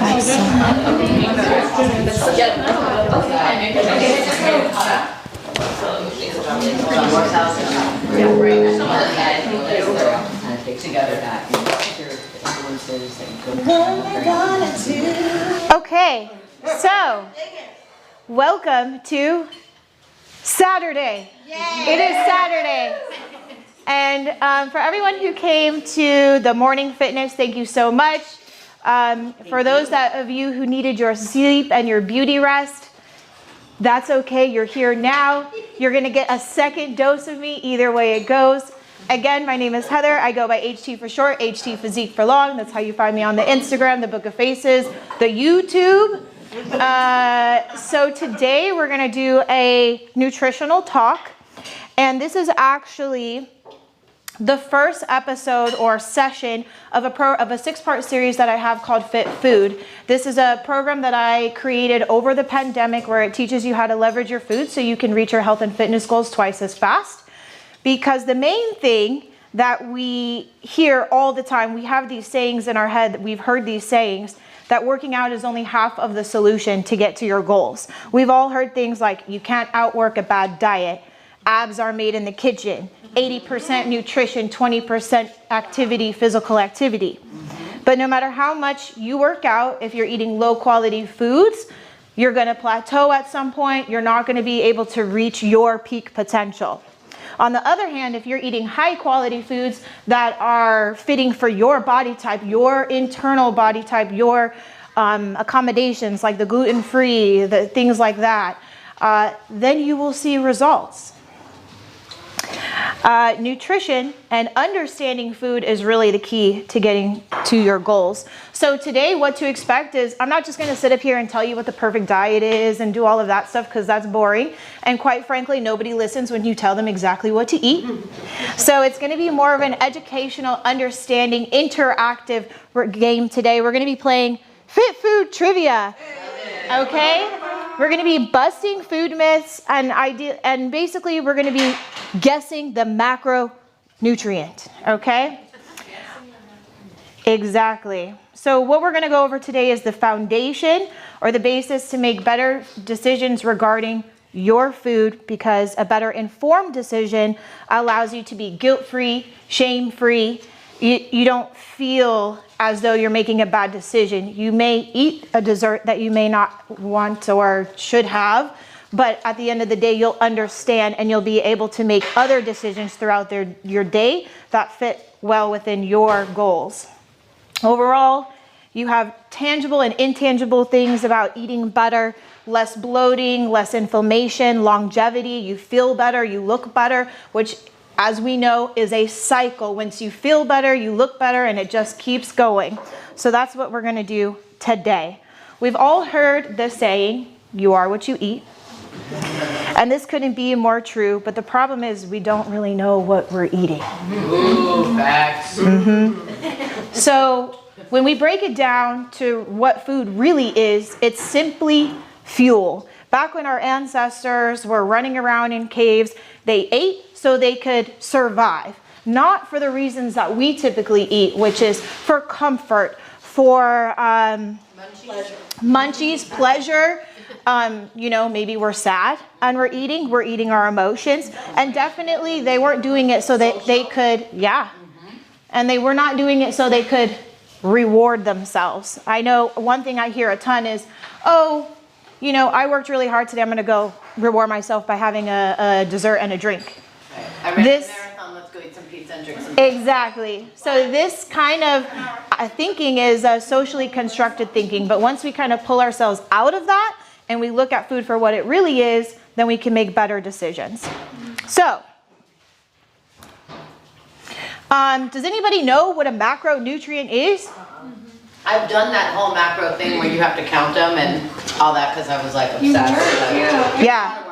Okay, so welcome to Saturday. It is Saturday. And for everyone who came to the morning fitness, thank you so much. For those of you who needed your sleep and your beauty rest, that's okay. You're here now. You're going to get a second dose of me either way it goes. Again, my name is Heather. I go by HT for short, HT Physique for long. That's how you find me on the Instagram, the Book of Faces, the YouTube. So today we're going to do a nutritional talk. And this is actually the first episode or session of a 6-part series that I have called Fit Food. This is a program that I created over the pandemic where it teaches you how to leverage your food so you can reach your health and fitness goals twice as fast. Because the main thing that we hear all the time, we have these sayings in our head, we've heard these sayings, that working out is only half of the solution to get to your goals. We've all heard things like, you can't outwork a bad diet, abs are made in the kitchen, 80% nutrition, 20% activity, physical activity. But no matter how much you work out, if you're eating low quality foods, you're gonna plateau at some point, you're not gonna be able to reach your peak potential. On the other hand, if you're eating high quality foods that are fitting for your body type, your internal body type, your accommodations like the gluten-free, the things like that, then you will see results. Nutrition and understanding food is really the key to getting to your goals. So today what to expect is, I'm not just going to sit up here and tell you what the perfect diet is and do all of that stuff because that's boring. And quite frankly, nobody listens when you tell them exactly what to eat. So it's going to be more of an educational, understanding, interactive game today. We're going to be playing Fit Food Trivia. Okay? We're going to be busting food myths and basically we're going to be guessing the macronutrient, okay? Exactly. So what we're going to go over today is the foundation or the basis to make better decisions regarding your food, because a better informed decision allows you to be guilt-free, shame-free. You don't feel as though you're making a bad decision. You may eat a dessert that you may not want or should have, but at the end of the day, you'll understand and you'll be able to make other decisions throughout your day that fit well within your goals. Overall, you have tangible and intangible things about eating better, less bloating, less inflammation, longevity. You feel better, you look better, which, as we know, is a cycle. Once you feel better, you look better, and it just keeps going. So that's what we're going to do today. We've all heard the saying, you are what you eat. And this couldn't be more true, but the problem is we don't really know what we're eating. Ooh, facts. So when we break it down to what food really is, it's simply fuel. Back when our ancestors were running around in caves, they ate so they could survive. Not for the reasons that we typically eat, which is for comfort, for munchies, pleasure. Maybe we're sad and we're eating our emotions. And definitely they weren't doing it so that they could, and they were not doing it so they could reward themselves. I know one thing I hear a ton is, I worked really hard today. I'm going to go reward myself by having a dessert and a drink. I ran a marathon. Let's go eat some pizza and drink some pizza. Exactly. So this kind of thinking is socially constructed thinking. But once we kind of pull ourselves out of that and we look at food for what it really is, then we can make better decisions. So, does anybody know what a macronutrient is? I've done that whole macro thing where you have to count them and all that because I was like obsessed. Yeah.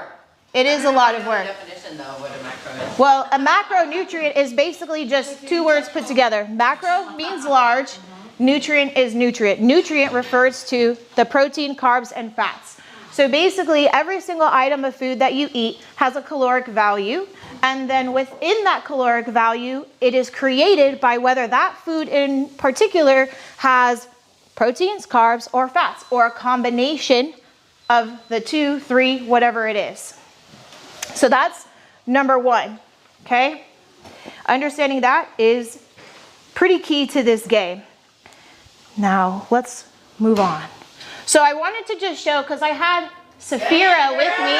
It is a lot of work. Definition though, what a macro is. Well, a macronutrient is basically just two words put together. Macro means large, nutrient is nutrient. Nutrient refers to the protein, carbs, and fats. So basically every single item of food that you eat has a caloric value, and then within that caloric value, it is created by whether that food in particular has proteins, carbs, or fats, or a combination of the 2, 3, whatever it is. So that's number 1, okay? Understanding that is pretty key to this game. Now, let's move on. So I wanted to just show, because I had Safira with me.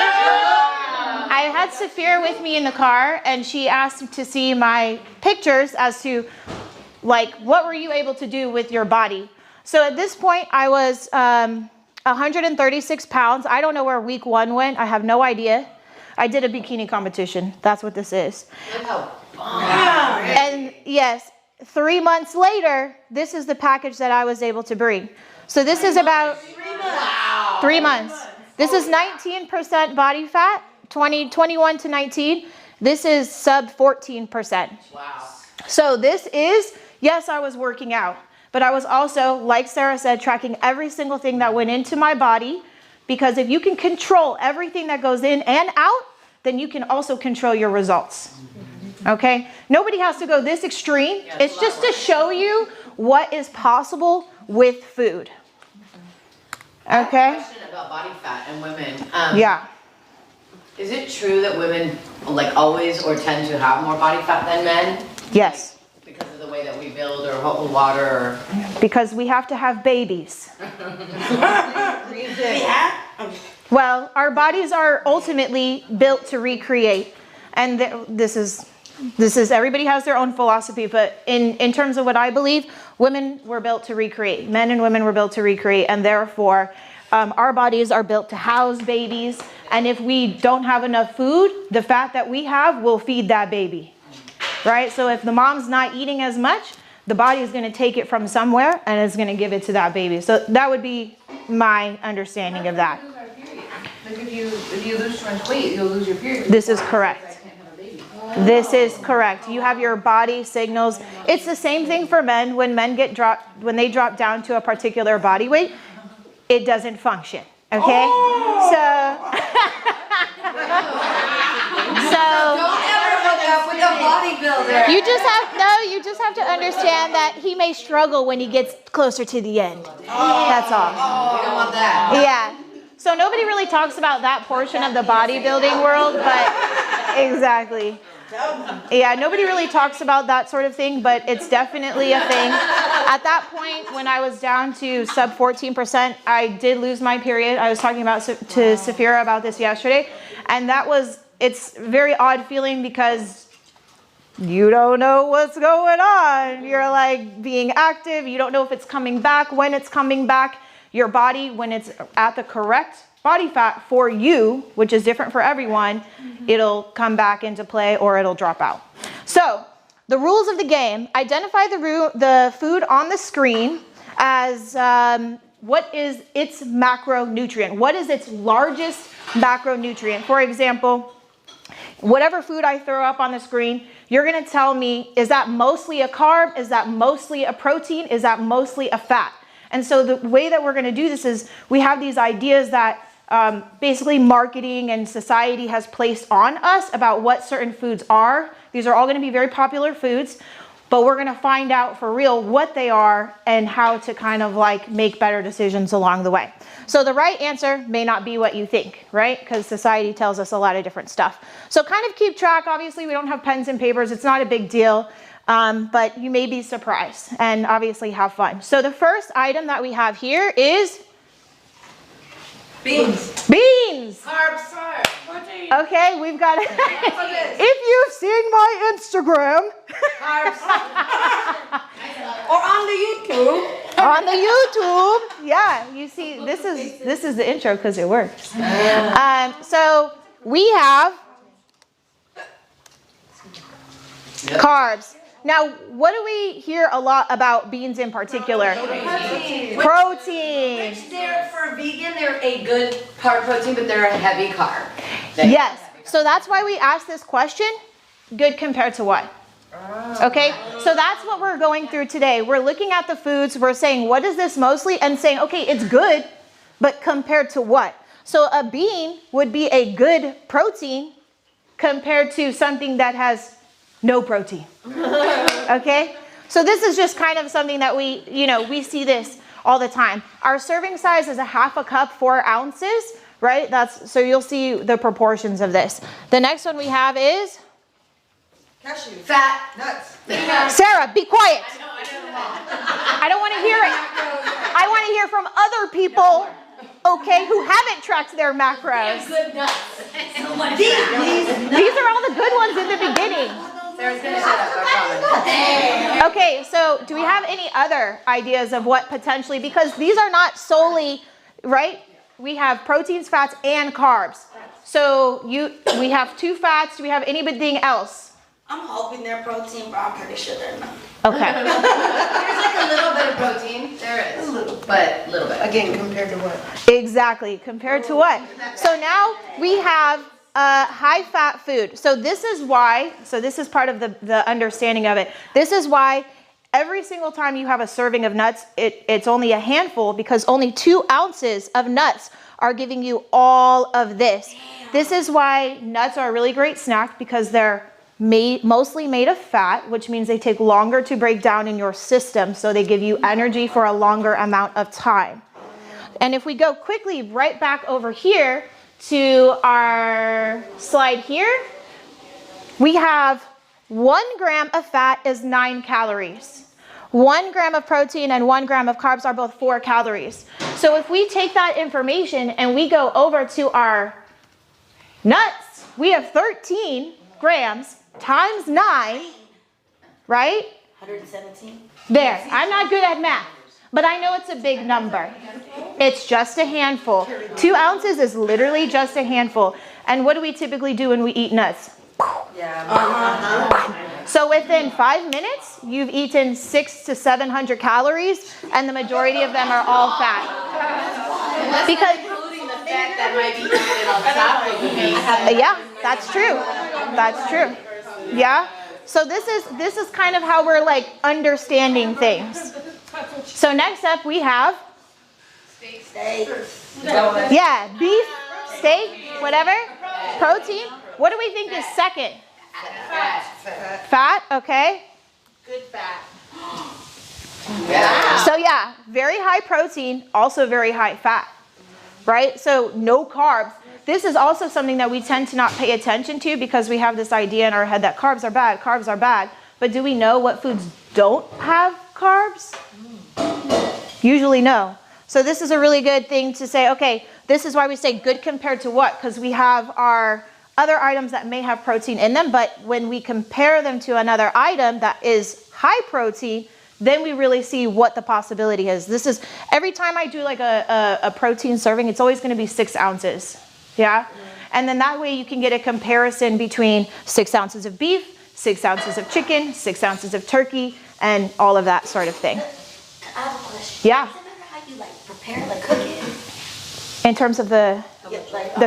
I had Safira with me in the car, and she asked to see my pictures as to, like, what were you able to do with your body? So at this point, I was 136 pounds. I don't know where week 1 went. I have no idea. I did a bikini competition. That's what this is. And yes, 3 months later, this is the package that I was able to bring. So this is about 3 months. This is 19% body fat, 21 to 19. This is sub 14%. Wow. So this is, yes, I was working out, but I was also, like Sarah said, tracking every single thing that went into my body, because if you can control everything that goes in and out, then you can also control your results. Okay? Nobody has to go this extreme. Yeah, it's just to show you what is possible with food. I have Okay? a question about body fat and women. Yeah. Is it true that women like always or tend to have more body fat than men? Yes. Because of the way that we build or hold water or... Because we have to have babies. Well, our bodies are ultimately built to recreate. And this is everybody has their own philosophy, but in terms of what I believe, women were built to recreate. Men and women were built to recreate, and therefore our bodies are built to house babies. And if we don't have enough food, the fat that we have will feed that baby, right? So if the mom's not eating as much, the body is going to take it from somewhere and it's going to give it to that baby. So that would be my understanding of that. Like if you lose too much weight, you'll lose your period. This is correct. This is correct. You have your body signals. It's the same thing for men. When men when they drop down to a particular body weight, it doesn't function. Okay? So Don't ever hook up with a bodybuilder. you just have to understand that he may struggle when he gets closer to the end. That's all. We don't want that. Yeah. So nobody really talks about that portion of the bodybuilding world, but exactly. Yeah, nobody really talks about that sort of thing, but it's definitely a thing. At that point, when I was down to sub 14%, I did lose my period. I was talking to Safira about this yesterday, and it's very odd feeling because you don't know what's going on. You're like being active. You don't know if it's coming back, when it's coming back. Your body, when it's at the correct body fat for you, which is different for everyone, it'll come back into play or it'll drop out. So the rules of the game: identify the food on the screen as what is its macronutrient. What is its largest macronutrient? For example, whatever food I throw up on the screen, you're going to tell me, is that mostly a carb? Is that mostly a protein? Is that mostly a fat? And so the way that we're going to do this is we have these ideas that basically marketing and society has placed on us about what certain foods are. These are all going to be very popular foods, but we're going to find out for real what they are and how to kind of like make better decisions along the way. So the right answer may not be what you think, right? Because society tells us a lot of different stuff. So kind of keep track. Obviously, we don't have pens and papers. It's not a big deal. But you may be surprised and obviously have fun. So the first item that we have here is Beans. beans. Carbs. Protein. Okay, we've got it. If you've seen my Instagram Carbs. Or on the YouTube. on the YouTube, yeah, you see, this is the intro because it works. So we have carbs. Now, what do we hear a lot about beans in particular? Protein. Which they're, for vegan, they're a good carb protein, but they're a heavy carb. Yes. So that's why we asked this question. Good compared to what? Okay. So that's what we're going through today. We're looking at the foods. We're saying, what is this mostly? And saying, okay, it's good, but compared to what? So a bean would be a good protein compared to something that has no protein. Okay? So this is just kind of something that we see this. all the time. Our serving size is a half a cup, 4 ounces, right? So you'll see the proportions of this. The next one we have is Cashew. Fat. Nuts. Sarah, be quiet. I I don't want to hear it. I want to hear from other people, okay, who haven't tracked their macros. Good nuts. These are all the good ones in the beginning. Sarah's gonna shut up, I promise. Okay, so do we have any other ideas of what potentially, because these are not solely, right? We have proteins, fats, and carbs. So we have 2 fats. Do we have anything else? I'm hoping they're protein, but I'm pretty sure they're not. Okay. There's like a little bit of protein. There is. But a little bit. Again, compared to what? Exactly. Compared to what? So now we have high fat food. So this is why, so this is part of the understanding of it. This is why every single time you have a serving of nuts, it's only a handful, because only 2 ounces of nuts are giving you all of this. This is why nuts are a really great snack, because they're mostly made of fat, which means they take longer to break down in your system. So they give you energy for a longer amount of time. And if we go quickly right back over here to our slide here, we have 1 gram of fat is 9 calories. 1 gram of protein and 1 gram of carbs are both 4 calories. So if we take that information and we go over to our nuts, we have 13 grams times 9, right? 117. There, I'm not good at math, but I know it's a big number. It's just a handful. 2 ounces is literally just a handful. And what do we typically do when we eat nuts? So within 5 minutes, you've eaten 600 to 700 calories, and the majority of them are all fat. Because Including the fat that might be eaten on top of the meat. yeah, that's true. That's true. Yeah. So this is kind of how we're like understanding things. So next up we have Steak. yeah, beef, steak, whatever, protein. What do we think is second? Fat, okay. Good fat. Yeah. So yeah, very high protein, also very high fat, right? So no carbs. This is also something that we tend to not pay attention to, because we have this idea in our head that carbs are bad, carbs are bad. But do we know what foods don't have carbs? Usually no. So this is a really good thing to say, okay, this is why we say good compared to what? Because we have our other items that may have protein in them, but when we compare them to another item that is high protein, then we really see what the possibility is. This is, every time I do like a protein serving, it's always gonna be 6 ounces, yeah? And then that way you can get a comparison between 6 ounces of beef, 6 ounces of chicken, 6 ounces of turkey, and all of that sort of thing. I have a question. Yeah. Does it matter how you like prepare the cooking? In terms of the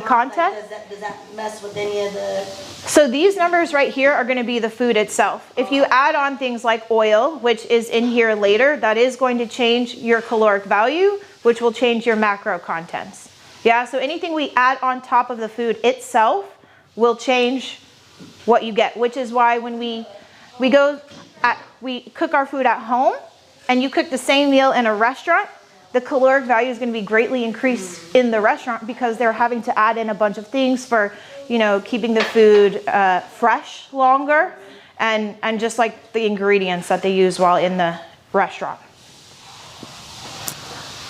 content? Like, does that mess with any of the? So these numbers right here are going to be the food itself. If you add on things like oil, which is in here later, that is going to change your caloric value, which will change your macro contents. Yeah, so anything we add on top of the food itself will change what you get, which is why when we cook our food at home and you cook the same meal in a restaurant, the caloric value is going to be greatly increased in the restaurant, because they're having to add in a bunch of things for, you know, keeping the food fresh longer, and just like the ingredients that they use while in the restaurant.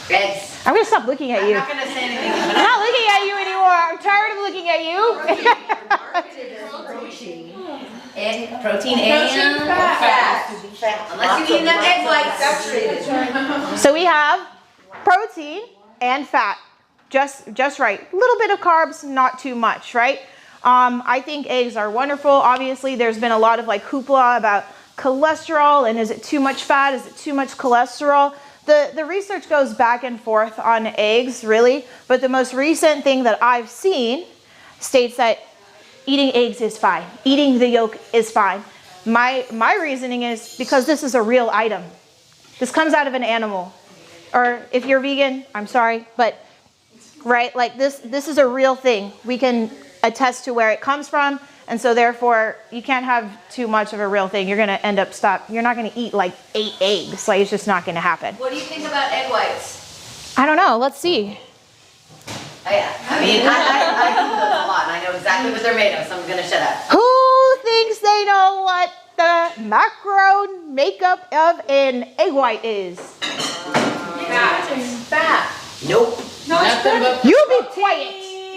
Eggs. I'm going to stop looking at I'm you. not gonna say anything. I'm not looking at you anymore. I'm tired of looking at you. Protein and fat. Unless you eat enough egg whites. So we have protein and fat, just right. A little bit of carbs, not too much, right? I think eggs are wonderful. Obviously, there's been a lot of like hoopla about cholesterol, and is it too much fat? Is it too much cholesterol? The research goes back and forth on eggs, really, but the most recent thing that I've seen states that eating eggs is fine. Eating the yolk is fine. My reasoning is because this is a real item. This comes out of an animal. Or if you're vegan, I'm sorry, but right, like this is a real thing. We can attest to where it comes from And so therefore, you can't have too much of a real thing. You're gonna end up you're not gonna eat like 8 eggs. Like, it's just not gonna happen. What do you think about egg whites? I don't know, let's see. Oh, yeah. I mean, I do those a lot, and I know exactly what they're made of, so I'm gonna shut up. Who thinks they know what the macro makeup of an egg white is? Fat. Nope. Nothing but You be quiet.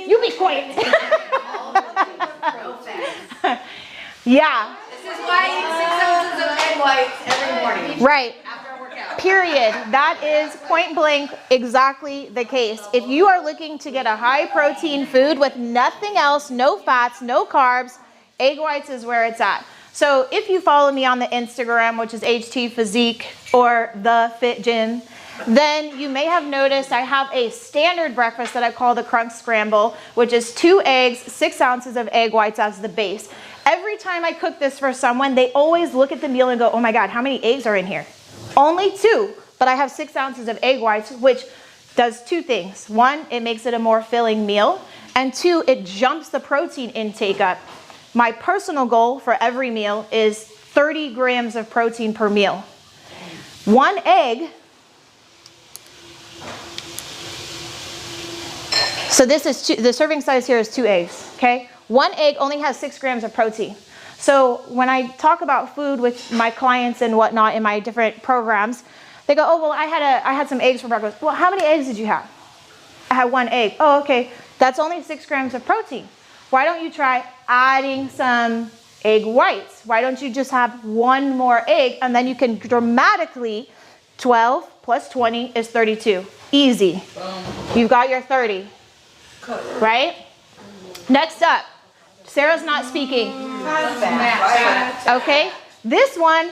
You be quiet. no fat. Yeah, This is why I eat 6 ounces of egg whites every morning. right. After I work out. Period. That is point blank exactly the case. If you are looking to get a high protein food with nothing else, no fats, no carbs, egg whites is where it's at. So if you follow me on the Instagram, which is HT Physique or The Fit Gym, then you may have noticed I have a standard breakfast that I call the Crunch Scramble, which is 2 eggs, 6 ounces of egg whites as the base. Every time I cook this for someone, they always look at the meal and go, oh my God, how many eggs are in here? Only 2, but I have 6 ounces of egg whites, which does 2 things. 1, it makes it a more filling meal, and 2, it jumps the protein intake up. My personal goal for every meal is 30 grams of protein per meal. 1 egg, so this is the serving size here is 2 eggs, okay? 1 egg only has 6 grams of protein. So when I talk about food with my clients and whatnot in my different programs, they go, oh, well, I had some eggs for breakfast. Well, how many eggs did you have? I had 1 egg. Oh, okay. That's only 6 grams of protein. Why don't you try adding some egg whites? Why don't you just have 1 more egg, and then you can dramatically, 12 plus 20 is 32. Easy. You've got your 30, right? Next up, Sarah's not speaking. Okay, this one,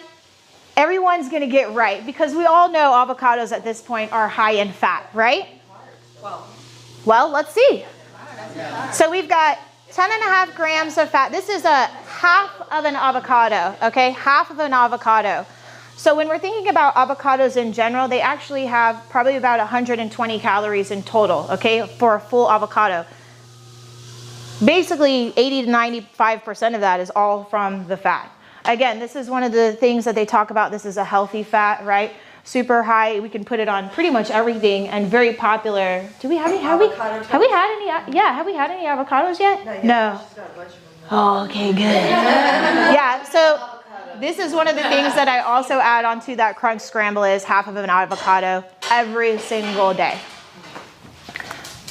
everyone's gonna get right because we all know avocados at this point are high in fat, right? Well, let's see. So we've got 10.5 grams of fat. This is a half of an avocado, okay? Half of an avocado. So when we're thinking about avocados in general, they actually have probably about 120 calories in total, okay, for a full avocado. Basically, 80 to 95% of that is all from the fat. Again, this is one of the things that they talk about. This is a healthy fat, right? Super high. We can put it on pretty much everything and very popular. Do we have any? Have we had any? Yeah, have we had any avocados yet? No. Oh, okay, good. Yeah, so this is one of the things that I also add onto that Crunch Scramble is half of an avocado every single day.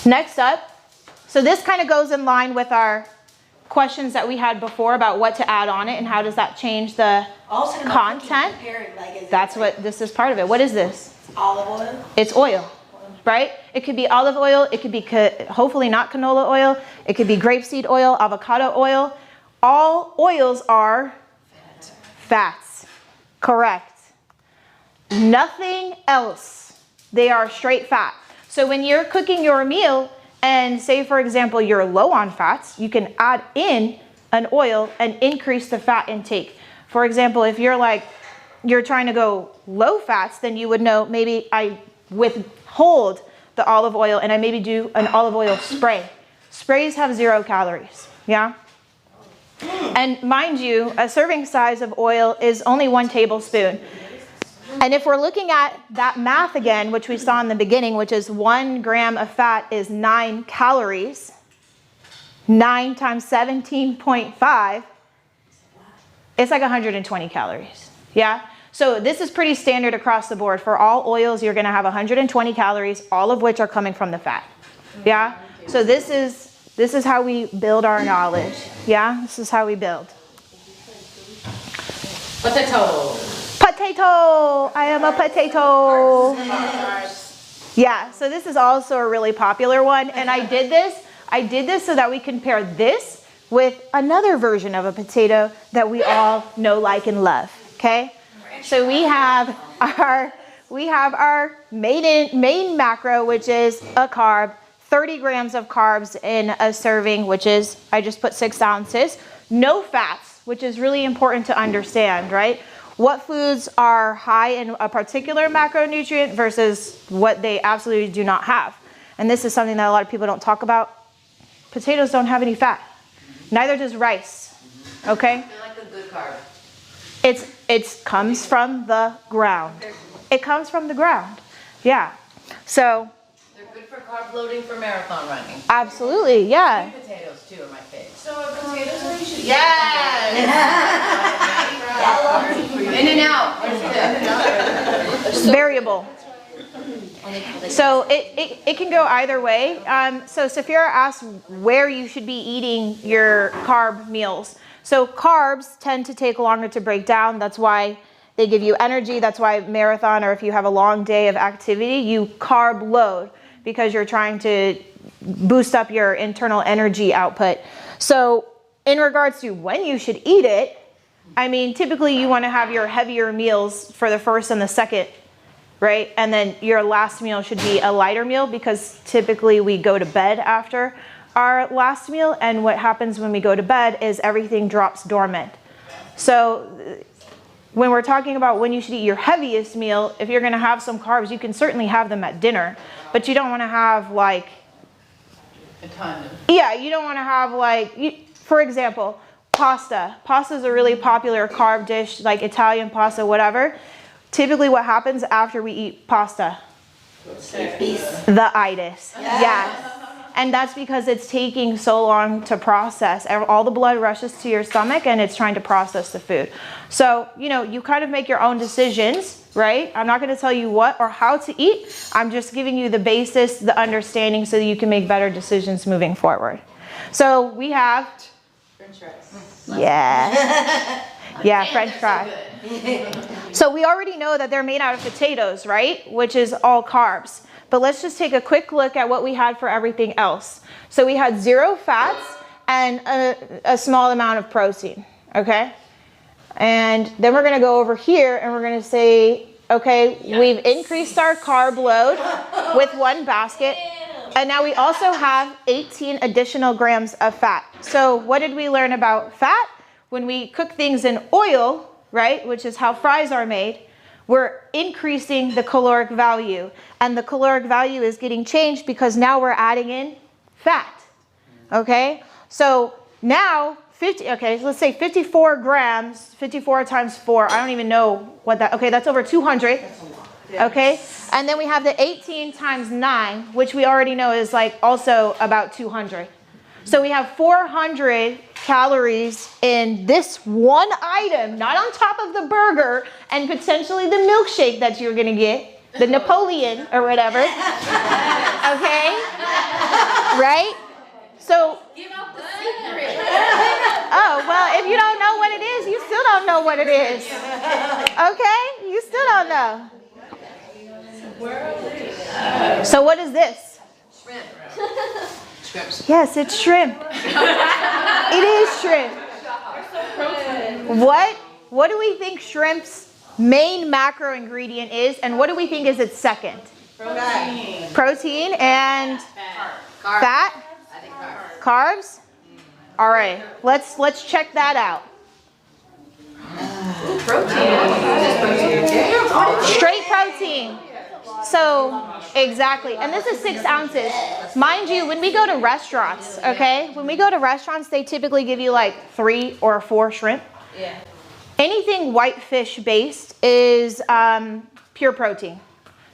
Next up, so this kind of goes in line with our questions that we had before about what to add on it and how does that change the Also, content. That's what this is part of it. What is this? Olive oil. It's oil, right? It could be olive oil. It could be hopefully not canola oil. It could be grapeseed oil, avocado oil. All oils are fats. Correct. Nothing else. They are straight fat. So when you're cooking your meal and say, for example, you're low on fats, you can add in an oil and increase the fat intake. For example, if you're trying to go low fats, then you would know maybe I withhold the olive oil and I maybe do an olive oil spray. Sprays have 0 calories, yeah? And mind you, a serving size of oil is only 1 tablespoon. And if we're looking at that math again, which we saw in the beginning, which is 1 gram of fat is 9 calories, 9 times 17.5, it's like 120 calories, yeah? So this is pretty standard across the board. For all oils, you're gonna have 120 calories, all of which are coming from the fat, yeah? So this is how we build our knowledge, yeah? This is how we build. Potato. Potato, I am a potato. Yeah, so this is also a really popular one. And I did this so that we can pair this with another version of a potato that we all know, like, and love, okay? So we have our main macro, which is a carb, 30 grams of carbs in a serving, which is, I just put 6 ounces. No fats, which is really important to understand, right? What foods are high in a particular macronutrient versus what they absolutely do not have. And this is something that a lot of people don't talk about. Potatoes don't have any fat. Neither does rice. okay? They're like a good carb. It comes from the ground. It comes from the ground. Yeah. So They're good for carb loading for marathon running. absolutely, yeah. Sweet potatoes too are my favorite. So are potatoes what you should eat? Yes! In and out. Variable. So it can go either way. So Safira asked where you should be eating your carb meals. So carbs tend to take longer to break down. That's why they give you energy. That's why marathon, or if you have a long day of activity, you carb load because you're trying to boost up your internal energy output. So in regards to when you should eat it, I mean, typically you want to have your heavier meals for the first and the second, right? And then your last meal should be a lighter meal because typically we go to bed after our last meal. And what happens when we go to bed is everything drops dormant. So when we're talking about when you should eat your heaviest meal, if you're going to have some carbs, you can certainly have them at dinner, but you don't want to have like, A ton. yeah, you don't want to have like, for example, pasta. Pasta is a really popular carb dish, like Italian pasta, whatever. Typically what happens after we eat pasta? The itis. Yes. And that's because it's taking so long to process. All the blood rushes to your stomach and it's trying to process the food. So, you know, you kind of make your own decisions, right? I'm not going to tell you what or how to eat. I'm just giving you the basis, the understanding so that you can make better decisions moving forward. So we have, French fries. yeah, yeah, French They're fries. so good. So we already know that they're made out of potatoes, right? Which is all carbs. But let's just take a quick look at what we had for everything else. So we had 0 fats and a small amount of protein, okay? And then we're gonna go over here and we're gonna say, okay, we've increased our carb load with 1 basket. And now we also have 18 additional grams of fat. So what did we learn about fat? When we cook things in oil, right, which is how fries are made, we're increasing the caloric value. And the caloric value is getting changed because now we're adding in fat, okay? So now, let's say 54 grams, 54 times 4, I don't even know what that, okay, that's over 200, okay? And then we have the 18 times 9, which we already know is like also about 200. So we have 400 calories in this one item, not on top of the burger and potentially the milkshake that you're gonna get, the Napoleon or whatever, okay? Right? So, Give out the secret. oh, well, if you don't know what it is, you still don't know what it is. Okay? You still don't know. So what is this? Shrimp. Shrimps. Yes, it's shrimp. It is shrimp. What do we think shrimp's main macro ingredient is, and what do we think is its second? Protein. Protein and Carb. fat? I think carb. Carbs? All right, let's check that out. Straight protein. So, exactly. And this is 6 ounces. Mind you, when we go to restaurants, okay? When we go to restaurants, they typically give you like 3 or 4 shrimp. Yeah. Anything whitefish based is pure protein.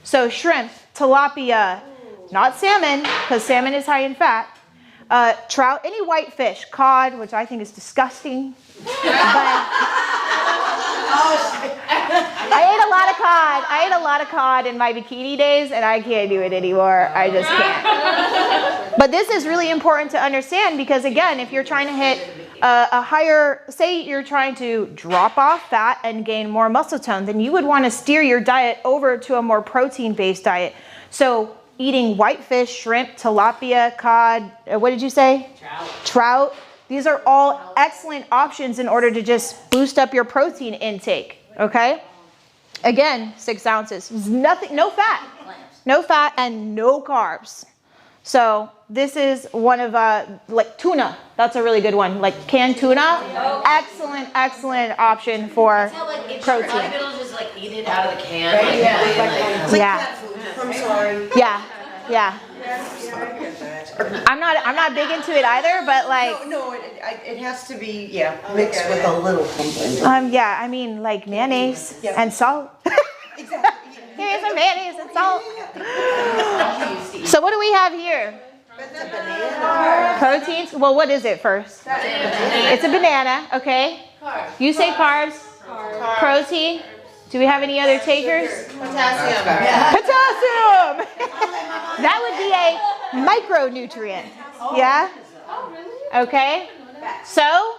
So shrimp, tilapia, not salmon, because salmon is high in fat. Trout, any whitefish, cod, which I think is disgusting. But I ate a lot of cod. I ate a lot of cod in my bikini days, and I can't do it anymore. I just can't. But this is really important to understand because, again, if you're trying to hit a higher, say you're trying to drop off fat and gain more muscle tone, then you would want to steer your diet over to a more protein-based diet. So eating whitefish, shrimp, tilapia, cod, what did you say? Trout. These are all excellent options in order to just boost up your protein intake, okay? Again, 6 ounces. Nothing, no fat and no carbs. So this is one of, like tuna. That's a really good one. Like canned tuna, excellent option for protein. Bodybuilders just like eat it out of the can. Yeah. I'm sorry. Yeah. I'm not big into it either, but like, No, it has to be, mixed with a little something. yeah, I mean like mayonnaise Yeah. and salt. Exactly. Here's some mayonnaise and salt. So what do we have here? It's a banana. Proteins. Well, what is it first? It's a banana. Okay. You say carbs. Protein. Do we have any other takers? Potassium. Potassium. That would be a micronutrient. Yeah. Okay. So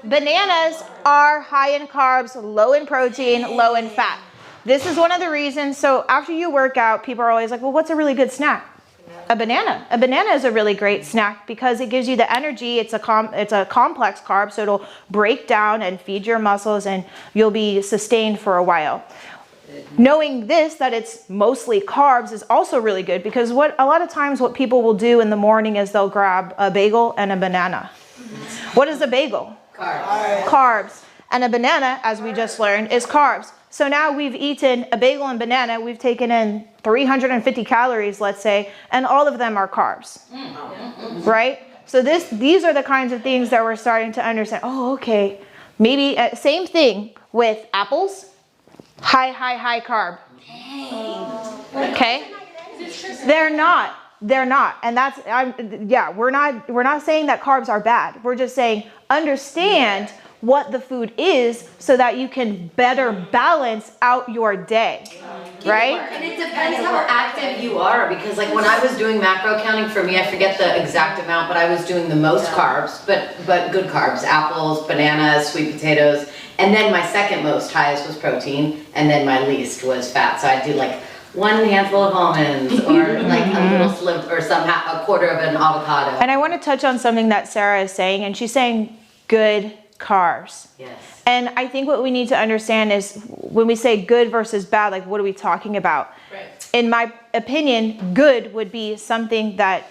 bananas are high in carbs, low in protein, low in fat. This is one of the reasons. So after you work out, people are always like, well, what's a really good snack? A banana. A banana is a really great snack because it gives you the energy. It's a complex carb, so it'll break down and feed your muscles and you'll be sustained for a while. Knowing this, that it's mostly carbs, is also really good because a lot of times what people will do in the morning is they'll grab a bagel and a banana. What is a bagel? Carbs. And a banana, as we just learned, is carbs. So now we've eaten a bagel and banana, we've taken in 350 calories, let's say, and all of them are carbs, right? So these are the kinds of things that we're starting to understand. Oh, okay, maybe same thing with apples, high carb. Okay, they're not, and that's we're not saying that carbs are bad. We're just saying understand what the food is so that you can better balance out your day, right? And it depends how active you are because like when I was doing macro counting, for me, I forget the exact amount, but I was doing the most carbs, but good carbs, apples, bananas, sweet potatoes. And then my second most highest was protein. And then my least was fat. So I'd do like one handful of almonds or like a little sliver or a quarter of an avocado. And I want to touch on something that Sarah is saying, and she's saying good carbs. Yes. And I think what we need to understand is when we say good versus bad, like what are we talking about? Right. In my opinion, good would be something that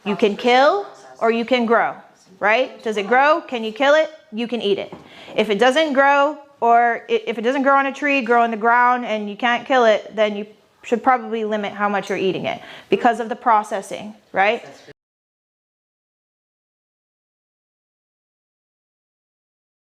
you can kill or you can grow, right? Does it grow? Can you kill it? You can eat it. If it doesn't grow, or if it doesn't grow on a tree, grow in the ground, and you can't kill it, then you should probably limit how much you're eating it because of the processing, right?